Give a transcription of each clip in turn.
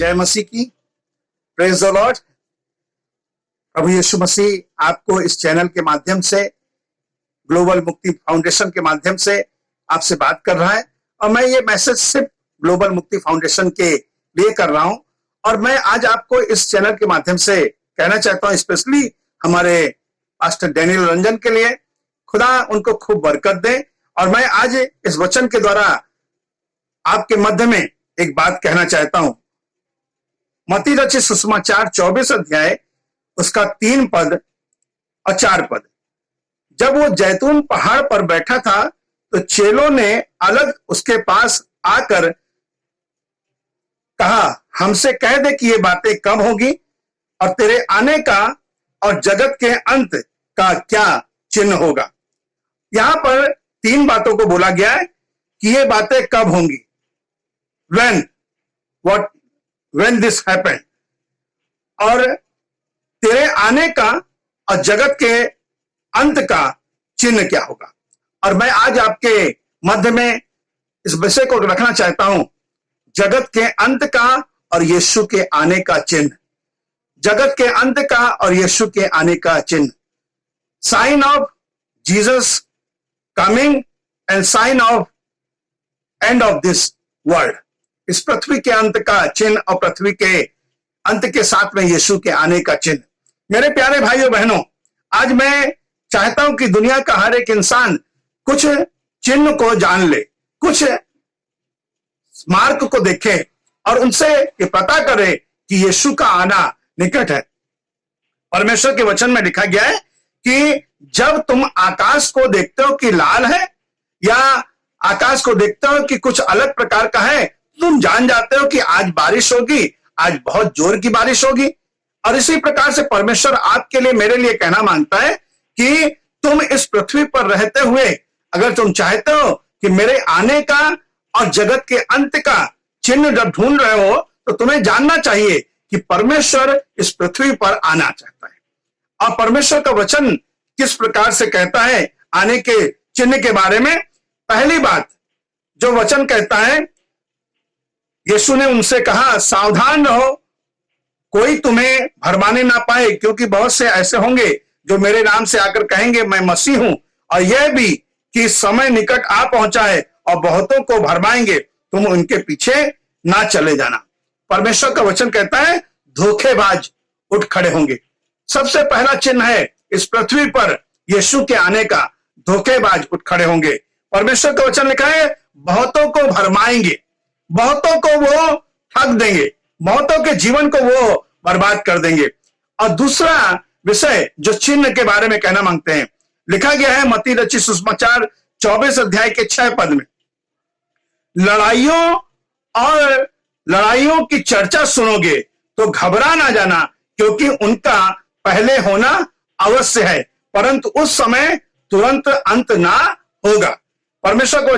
जय मसीह की। Praise the Lord. प्रभु यीशु मसीह आपको इस चैनल के माध्यम से, ग्लोबल मुक्ति फाउंडेशन के माध्यम से आपसे बात कर रहा है। और मैं ये मैसेज सिर्फ ग्लोबल मुक्ति फाउंडेशन के लिए कर रहा हूं। और मैं आज आपको इस चैनल के माध्यम से कहना चाहता हूं, स्पेशली हमारे पास्टर डैनियल रंजन के लिए, खुदा उनको खूब बरकत दे। और मैं आज इस वचन के द्वारा आपके मध्य में एक बात कहना चाहता हूं। मत्ती रचित सुसमाचार 24 अध्याय उसका 3 पद और 4 पद। जब वो जैतून पहाड़ पर बैठा था तो चेलों ने अलग उसके पास आकर कहा, हमसे कह दे कि ये बातें कब होगी और तेरे आने का और जगत के अंत का क्या चिन्ह होगा। यहां पर 3 बातों को बोला गया है कि ये बातें कब होंगी, when this happened, और तेरे आने का और जगत के अंत का चिन्ह क्या होगा। और मैं आज आपके मध्य में इस विषय को रखना चाहता हूं, जगत के अंत का और यीशु के आने का चिन्ह। जगत के अंत का और यीशु के आने का चिन्ह, sign of Jesus coming and sign of end of this world. इस पृथ्वी के अंत का चिन्ह और पृथ्वी के अंत के साथ में यीशु के आने का चिन्ह। मेरे प्यारे भाइयों बहनों, आज मैं चाहता हूं कि दुनिया का हर एक इंसान कुछ चिन्ह को जान ले, कुछ मार्ग को देखे और उनसे ये पता करे कि यीशु का आना निकट है। परमेश्वर के वचन में लिखा गया है कि जब तुम आकाश को देखते हो कि लाल है, या आकाश को देखते हो कि कुछ अलग प्रकार का है, तुम जान जाते हो कि आज बारिश होगी, आज बहुत जोर की बारिश होगी। और इसी प्रकार से परमेश्वर आपके लिए, मेरे लिए कहना मांगता है कि तुम इस पृथ्वी पर रहते हुए अगर तुम चाहते हो कि मेरे आने का और जगत के अंत का चिन्ह जब ढूंढ रहे हो, तो तुम्हें जानना चाहिए कि परमेश्वर इस पृथ्वी पर आना चाहता है। और परमेश्वर का वचन किस प्रकार से कहता है आने के चिन्ह के बारे में। पहली बात जो वचन कहता है, यीशु ने उनसे कहा, सावधान रहो, कोई तुम्हें भरमाने ना पाए, क्योंकि बहुत से ऐसे होंगे जो मेरे नाम से आकर कहेंगे मैं मसीह हूं, और यह भी कि समय निकट आ पहुंचा है और बहुतों को भरमाएंगे, तुम उनके पीछे ना चले जाना। परमेश्वर का वचन कहता है धोखेबाज उठ खड़े होंगे। सबसे पहला चिन्ह है इस पृथ्वी पर यीशु के आने का, धोखेबाज उठ खड़े होंगे। परमेश्वर का वचन लिखा है बहुतों को भरमाएंगे, बहुतों को वो ठग देंगे, बहुतों के जीवन को वो बर्बाद कर देंगे। और दूसरा विषय जो चिन्ह के बारे में कहना मांगते हैं, लिखा गया है मत्ती रचित सुसमाचार 24 अध्याय के 6 पद में, लड़ाइयों की चर्चा सुनोगे तो घबरा ना जाना, क्योंकि उनका पहले होना अवश्य है, परंतु उस समय तुरंत अंत ना होगा। परमेश्वर को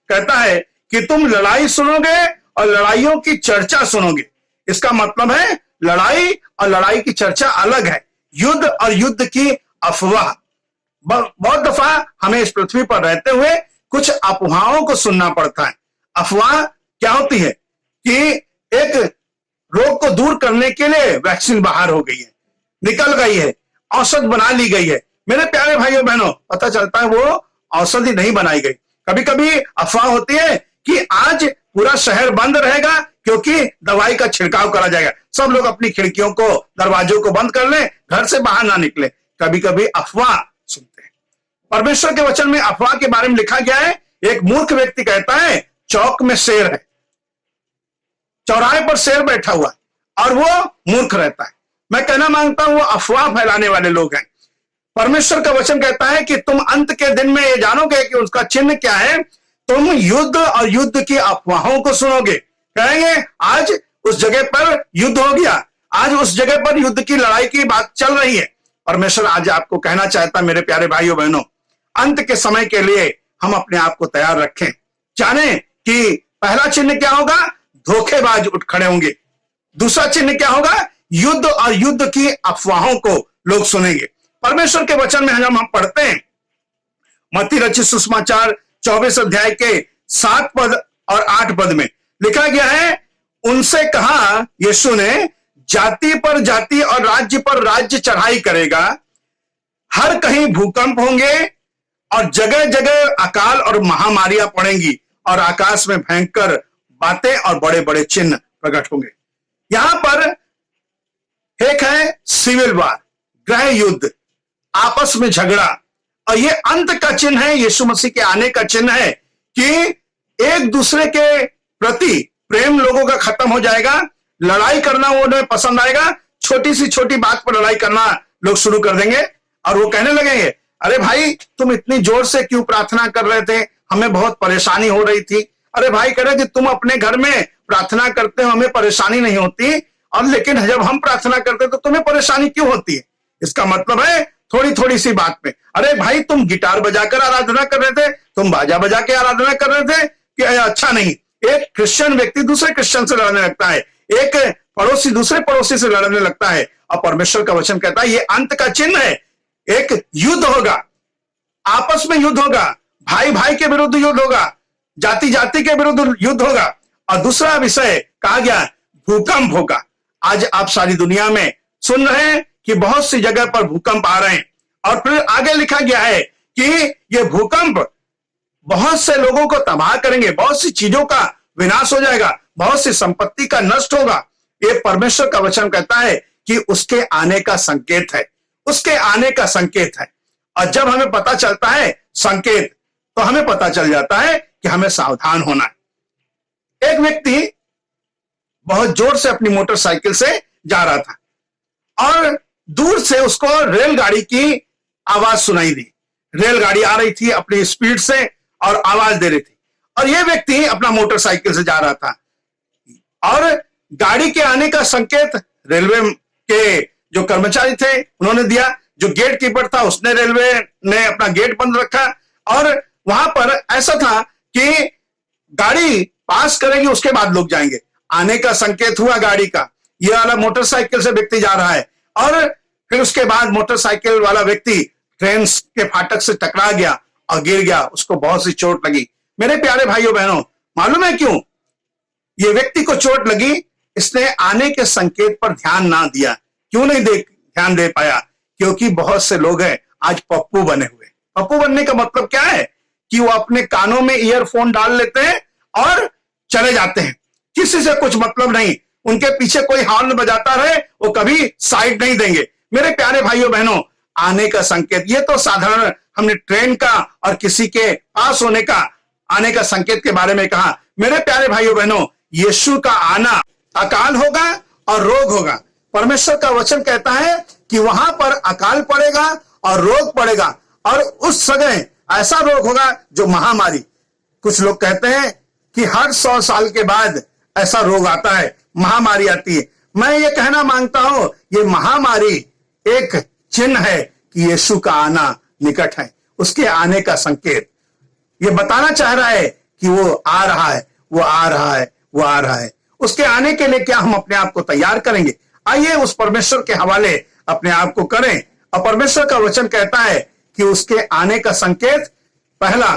कहता है कि तुम लड़ाई सुनोगे और लड़ाइयों की चर्चा सुनोगे। इसका मतलब है लड़ाई और लड़ाई की चर्चा अलग है, युद्ध और युद्ध की अफवाह। बहुत दफा हमें इस पृथ्वी पर रहते हुए कुछ अफवाहों को सुनना पड़ता है। अफवाह क्या होती है कि एक रोग को दूर करने के लिए वैक्सीन बाहर हो गई है, निकल गई है, औषध बना ली गई है। मेरे प्यारे भाइयों बहनों, पता चलता है वो औषधि नहीं बनाई गई। कभी कभी अफवाह होती है कि आज पूरा शहर बंद रहेगा क्योंकि दवाई का छिड़काव करा जाएगा, सब लोग अपनी खिड़कियों को, दरवाजों को बंद कर लें, घर से बाहर ना निकले। कभी कभी अफवाह सुनते हैं। परमेश्वर के वचन में अफवाह के बारे में लिखा गया है, एक मूर्ख व्यक्ति कहता है चौक में शेर है, चौराहे पर शेर बैठा हुआ और वो मूर्ख रहता है। मैं कहना मांगता हूं वो अफवाह फैलाने वाले लोग हैं। परमेश्वर का वचन कहता है कि तुम अंत के दिन में ये जानोगे कि उसका चिन्ह क्या है, तुम युद्ध और युद्ध की अफवाहों को सुनोगे। कहेंगे आज उस जगह पर युद्ध हो गया, आज उस जगह पर युद्ध की लड़ाई की बात चल रही है। परमेश्वर आज आपको कहना चाहता है, मेरे प्यारे भाइयों बहनों, अंत के समय के लिए हम अपने आप को तैयार रखें। जाने कि पहला चिन्ह क्या होगा, धोखेबाज उठ खड़े होंगे। दूसरा चिन्ह क्या होगा, युद्ध और युद्ध की अफवाहों को लोग सुनेंगे। परमेश्वर के वचन में हम पढ़ते हैं मत्ती रचित सुसमाचार 24 अध्याय के 7 पद और 8 पद में लिखा गया है, उनसे कहा यीशु ने, जाति पर जाति और राज्य पर राज्य चढ़ाई करेगा, हर कहीं भूकंप होंगे और जगह जगह अकाल और महामारियां पड़ेंगी और आकाश में भयंकर बातें और बड़े बड़े चिन्ह प्रकट होंगे। यहां पर एक है सिविल वार, गृह युद्ध, आपस में झगड़ा, और ये अंत का चिन्ह है, यीशु मसीह के आने का चिन्ह है कि एक दूसरे के प्रति प्रेम लोगों का खत्म हो जाएगा, लड़ाई करना वो उन्हें पसंद आएगा, छोटी सी छोटी बात पर लड़ाई करना लोग शुरू कर देंगे और वो कहने लगेंगे, अरे भाई तुम इतनी जोर से क्यों प्रार्थना कर रहे थे, हमें बहुत परेशानी हो रही थी। अरे भाई कह रहे कि तुम अपने घर में प्रार्थना करते हो, हमें परेशानी नहीं होती, और लेकिन जब हम प्रार्थना करते तो तुम्हें परेशानी क्यों होती है। इसका मतलब है थोड़ी थोड़ी सी बात में, अरे भाई तुम गिटार बजाकर आराधना कर रहे थे, तुम बाजा बजा के आराधना कर रहे थे, कि अच्छा नहीं। एक क्रिश्चियन व्यक्ति दूसरे क्रिश्चियन से लड़ने लगता है, एक पड़ोसी दूसरे पड़ोसी से लड़ने लगता है, और परमेश्वर का वचन कहता है ये अंत का चिन्ह है। एक युद्ध होगा, आपस में युद्ध होगा, भाई भाई के विरुद्ध युद्ध होगा, जाति जाति के विरुद्ध युद्ध होगा, और दूसरा विषय कहा गया भूकंप होगा। आज आप सारी दुनिया में सुन रहे हैं कि बहुत सी जगह पर भूकंप आ रहे हैं, और फिर आगे लिखा गया है कि ये भूकंप बहुत से लोगों को तबाह करेंगे, बहुत सी चीजों का विनाश हो जाएगा, बहुत सी संपत्ति का नष्ट होगा। ये परमेश्वर का वचन कहता है कि उसके आने का संकेत है, उसके आने का संकेत है। और जब हमें पता चलता है संकेत, तो हमें पता चल जाता है कि हमें सावधान होना है। एक व्यक्ति बहुत जोर से अपनी मोटरसाइकिल से जा रहा था और दूर से उसको रेलगाड़ी की आवाज सुनाई दी। रेलगाड़ी आ रही थी अपनी स्पीड से और आवाज दे रही थी, और यह व्यक्ति अपना मोटरसाइकिल से जा रहा था, और गाड़ी के आने का संकेत रेलवे के जो कर्मचारी थे उन्होंने दिया, जो गेट कीपर था उसने, रेलवे ने अपना गेट बंद रखा, और वहां पर ऐसा था कि गाड़ी पास करेगी उसके बाद लोग जाएंगे। आने का संकेत हुआ गाड़ी का, यह वाला मोटरसाइकिल से व्यक्ति जा रहा है, और फिर उसके बाद मोटरसाइकिल वाला व्यक्ति ट्रेन के फाटक से टकरा गया और गिर गया, उसको बहुत सी चोट लगी। मेरे प्यारे भाइयों बहनों, मालूम है क्यों ये व्यक्ति को चोट लगी? इसने आने के संकेत पर ध्यान ना दिया। क्यों नहीं ध्यान दे पाया? क्योंकि बहुत से लोग हैं आज पप्पू बने हुए। पप्पू बनने का मतलब क्या है कि वो अपने कानों में ईयरफोन डाल लेते हैं और चले जाते हैं, किसी से कुछ मतलब नहीं, उनके पीछे कोई हॉर्न बजाता रहे वो कभी साइड नहीं देंगे। मेरे प्यारे भाइयों बहनों, आने का संकेत, ये तो साधारण हमने ट्रेन का और किसी के पास होने का आने का संकेत के बारे में कहा। मेरे प्यारे भाइयों बहनों, यीशु का आना अकाल होगा और रोग होगा। परमेश्वर का वचन कहता है कि वहां पर अकाल पड़ेगा और रोग पड़ेगा, और उस समय ऐसा रोग होगा जो महामारी। कुछ लोग कहते हैं कि हर 100 साल के बाद ऐसा रोग आता है, महामारी आती है। मैं ये कहना मांगता हूं, ये महामारी एक चिन्ह है कि यीशु का आना निकट है, उसके आने का संकेत। ये बताना चाह रहा है कि वो आ रहा है, वो आ रहा है, वो आ रहा है। उसके आने के लिए क्या हम अपने आप को तैयार करेंगे? आइए उस परमेश्वर के हवाले अपने आप को करें। और परमेश्वर का वचन कहता है कि उसके आने का संकेत, पहला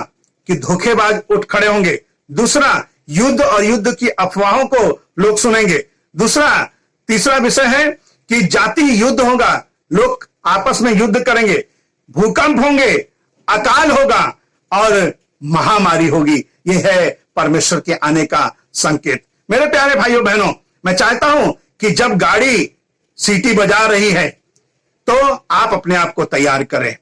कि धोखेबाज उठ खड़े होंगे, दूसरा युद्ध और युद्ध की अफवाहों को लोग सुनेंगे, तीसरा विषय है कि जाति युद्ध होगा, लोग आपस में युद्ध करेंगे, भूकंप होंगे, अकाल होगा और महामारी होगी। यह है परमेश्वर के आने का संकेत। मेरे प्यारे भाइयों बहनों, मैं चाहता हूं कि जब गाड़ी सीटी बजा रही है तो आप अपने आप को तैयार करें।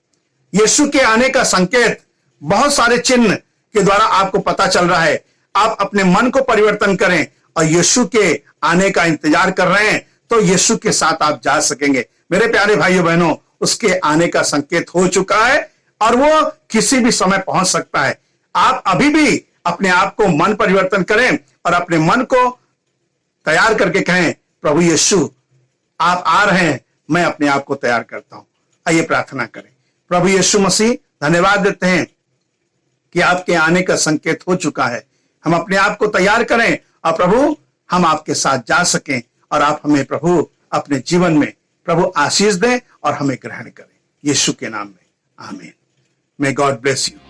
यीशु के आने का संकेत बहुत सारे चिन्ह के द्वारा आपको पता चल रहा है। आप अपने मन को परिवर्तन करें और यीशु के आने का इंतजार कर रहे हैं तो यीशु के साथ आप जा सकेंगे। मेरे प्यारे भाइयों बहनों, उसके आने का संकेत हो चुका है और वो किसी भी समय पहुंच सकता है। आप अभी भी अपने आप को मन परिवर्तन करें और अपने मन को तैयार करके कहें, प्रभु यीशु आप आ रहे हैं, मैं अपने आप को तैयार करता हूं। आइए प्रार्थना करें। प्रभु यीशु मसीह, धन्यवाद देते हैं कि आपके आने का संकेत हो चुका है। हम अपने आप को तैयार करें और प्रभु हम आपके साथ जा सकें और आप हमें प्रभु अपने जीवन में प्रभु आशीष दें और हमें ग्रहण करें। यीशु के नाम में आमीन। May God bless you.